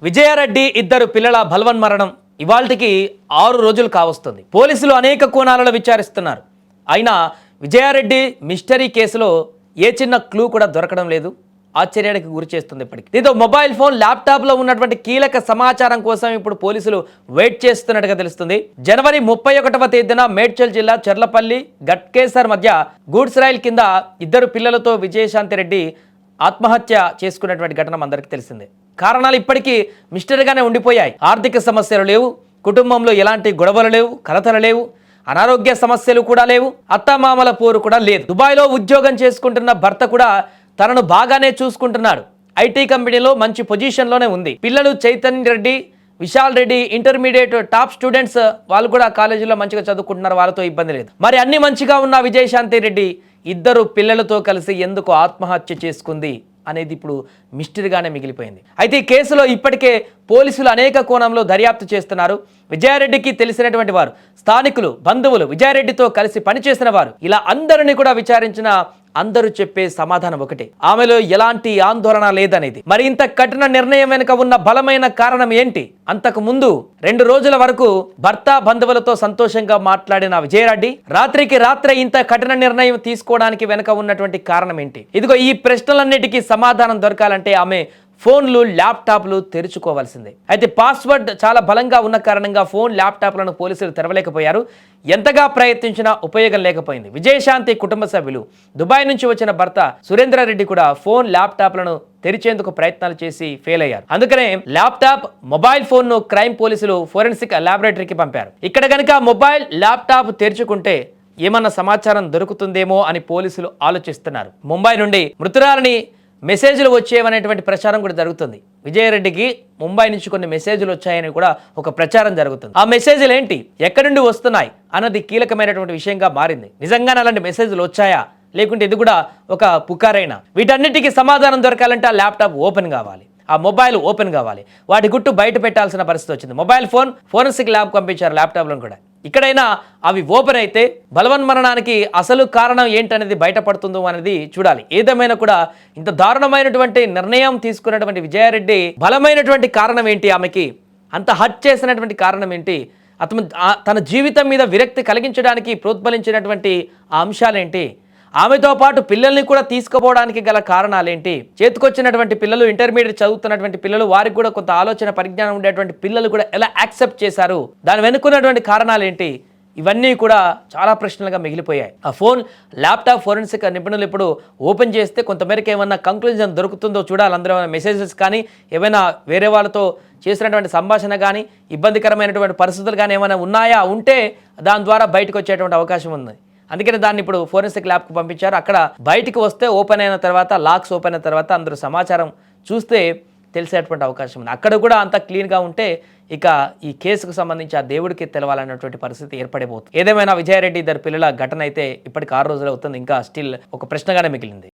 విజయారెడ్డి ఇద్దరు పిల్లల బలవన్మరణం ఇవాల్టికి 6 రోజులు కావస్తుంది. పోలీసులు అనేక కోణాలలో విచారిస్తున్నారు. అయినా విజయారెడ్డి మిస్టరీ కేసులో ఏ చిన్న క్లూ కూడా దొరకడం లేదు. ఆశ్చర్యానికి గురి చేస్తుంది. ఇప్పటికి దీంతో మొబైల్ ఫోన్ ల్యాప్టాప్లో ఉన్నటువంటి కీలక సమాచారం కోసం ఇప్పుడు పోలీసులు వెయిట్ చేస్తున్నట్టుగా తెలుస్తుంది. జనవరి 31వ తేదీన మేడ్చల్ జిల్లా చెర్లపల్లి గట్కేసర్ మధ్య గూడ్స్ రైల్ కింద ఇద్దరు పిల్లలతో విజయశాంతి రెడ్డి ఆత్మహత్య చేసుకున్నటువంటి ఘటన అందరికీ తెలిసిందే. కారణాలు ఇప్పటికీ మిస్టరీగానే ఉండిపోయాయి. ఆర్థిక సమస్యలు లేవు, కుటుంబంలో ఎలాంటి గొడవలు లేవు, కలతలు లేవు, అనారోగ్య సమస్యలు కూడా లేవు, అత్తమామల పోరు కూడా లేదు. దుబాయ్లో ఉద్యోగం చేసుకుంటున్న భర్త కూడా తనను బాగానే చూసుకుంటున్నాడు. ఐటీ కంపెనీలో మంచి పొజిషన్లోనే ఉంది. పిల్లలు Chaitanya Reddy, Vishal Reddy intermediate top students, వాళ్ళు కూడా కాలేజీలో మంచిగా చదువుకుంటున్నారు, వాళ్ళతో ఇబ్బంది లేదు. మరి అన్ని మంచిగా ఉన్న విజయశాంతి రెడ్డి ఇద్దరు పిల్లలతో కలిసి ఎందుకు ఆత్మహత్య చేసుకుంది అనేది ఇప్పుడు మిస్టరీగానే మిగిలిపోయింది. అయితే ఈ కేసులో ఇప్పటికే పోలీసులు అనేక కోణంలో దర్యాప్తు చేస్తున్నారు. విజయారెడ్డికి తెలిసినటువంటి వారు, స్థానికులు, బంధువులు, విజయారెడ్డితో కలిసి పనిచేసిన వారు, ఇలా అందరినీ కూడా విచారించిన అందరూ చెప్పే సమాధానం ఒకటే, ఆమెలో ఎలాంటి ఆందోళన లేదనేది. మరి ఇంత కఠిన నిర్ణయం వెనుక ఉన్న బలమైన కారణం ఏంటి? అంతకు ముందు 2 రోజుల వరకు భర్త బంధువులతో సంతోషంగా మాట్లాడిన విజయారెడ్డి రాత్రికి రాత్రే ఇంత కఠిన నిర్ణయం తీసుకోవడానికి వెనుక ఉన్నటువంటి కారణం ఏంటి? ఇదిగో ఈ ప్రశ్నలన్నిటికీ సమాధానం దొరకాలంటే ఆమె ఫోన్లు, ల్యాప్టాప్లు తెరుచుకోవాల్సిందే. అయితే పాస్వర్డ్ చాలా బలంగా ఉన్న కారణంగా ఫోన్, ల్యాప్టాప్లను పోలీసులు తెరవలేకపోయారు. ఎంతగా ప్రయత్నించినా ఉపయోగం లేకపోయింది. విజయశాంతి కుటుంబ సభ్యులు, దుబాయ్ నుంచి వచ్చిన భర్త సురేంద్రారెడ్డి కూడా ఫోన్, ల్యాప్టాప్లను తెరిచేందుకు ప్రయత్నాలు చేసి ఫెయిల్ అయ్యారు. అందుకనే ల్యాప్టాప్, మొబైల్ ఫోన్ను క్రైమ్ పోలీసులు ఫోరెన్సిక్ ల్యాబొరేటరీకి పంపారు. ఇక్కడ కనుక మొబైల్, ల్యాప్టాప్ తెరుచుకుంటే ఏమన్నా సమాచారం దొరుకుతుందేమో అని పోలీసులు ఆలోచిస్తున్నారు. ముంబై నుండి మృతురాలని మెసేజ్లు వచ్చేవనేటువంటి ప్రచారం కూడా జరుగుతుంది. విజయారెడ్డికి ముంబై నుంచి కొన్ని మెసేజ్లు వచ్చాయని కూడా ఒక ప్రచారం జరుగుతుంది. ఆ మెసేజ్లు ఏంటి, ఎక్కడి నుండి వస్తున్నాయి అన్నది కీలకమైనటువంటి విషయంగా మారింది. నిజంగానే అలాంటి మెసేజ్లు వచ్చాయా, లేకుంటే ఇది కూడా ఒక పుకారైనా? వీటన్నిటికీ సమాధానం దొరకాలంటే ఆ ల్యాప్టాప్ ఓపెన్ కావాలి, ఆ మొబైల్ ఓపెన్ కావాలి. వాటి గుట్టు బయట పెట్టాల్సిన పరిస్థితి వచ్చింది. మొబైల్ ఫోన్ ఫోరెన్సిక్ ల్యాబ్ పంపించారు, ల్యాప్టాప్లను కూడా. ఇక్కడైనా అవి ఓపెన్ అయితే బలవన్మరణానికి అసలు కారణం ఏంటనేది బయటపడుతుందో అనేది చూడాలి. ఏదేమైనా కూడా ఇంత దారుణమైనటువంటి నిర్ణయం తీసుకున్నటువంటి విజయారెడ్డి బలమైనటువంటి కారణం ఏంటి? ఆమెకి అంత హర్ట్ చేసినటువంటి కారణం ఏంటి? అతను తన జీవితం మీద విరక్తి కలిగించడానికి ప్రోత్బలించినటువంటి ఆ అంశాలేంటి? ఆమెతో పాటు పిల్లల్ని కూడా తీసుకుపోవడానికి గల కారణాలేంటి? చేతికొచ్చినటువంటి పిల్లలు, ఇంటర్మీడియట్ చదువుతున్నటువంటి పిల్లలు, వారికి కూడా కొంత ఆలోచన పరిజ్ఞానం ఉండేటువంటి పిల్లలు కూడా ఎలా యాక్సెప్ట్ చేశారు? దాని వెనుకున్నటువంటి కారణాలు ఏంటి? ఇవన్నీ కూడా చాలా ప్రశ్నలుగా మిగిలిపోయాయి. ఆ ఫోన్, ల్యాప్టాప్ ఫోరెన్సిక్ నిపుణులు ఇప్పుడు ఓపెన్ చేస్తే కొంతమేరకు ఏమన్నా కంక్లూజన్ దొరుకుతుందో చూడాలి. అందరూ మెసేజెస్ కానీ, ఏమైనా వేరే వాళ్ళతో చేసినటువంటి సంభాషణ కానీ, ఇబ్బందికరమైనటువంటి పరిస్థితులు కానీ ఏమైనా ఉన్నాయా? ఉంటే దాని ద్వారా బయటకు వచ్చేటువంటి అవకాశం ఉంది. అందుకని దాన్ని ఇప్పుడు ఫోరెన్సిక్ ల్యాబ్కు పంపించారు. అక్కడ బయటికి వస్తే ఓపెన్ అయిన తర్వాత, లాక్స్ ఓపెన్ అయిన తర్వాత అందరూ సమాచారం చూస్తే తెలిసేటువంటి అవకాశం ఉంది. అక్కడ కూడా అంత క్లీన్గా ఉంటే ఇక ఈ కేసుకు సంబంధించి ఆ దేవుడికి తెలవాలన్నటువంటి పరిస్థితి ఏర్పడిపోతుంది. ఏదేమైనా విజయారెడ్డి ఇద్దరు పిల్లల ఘటన అయితే ఇప్పటికి 6 రోజులు అవుతుంది, ఇంకా స్టిల్ ఒక ప్రశ్నగానే మిగిలింది.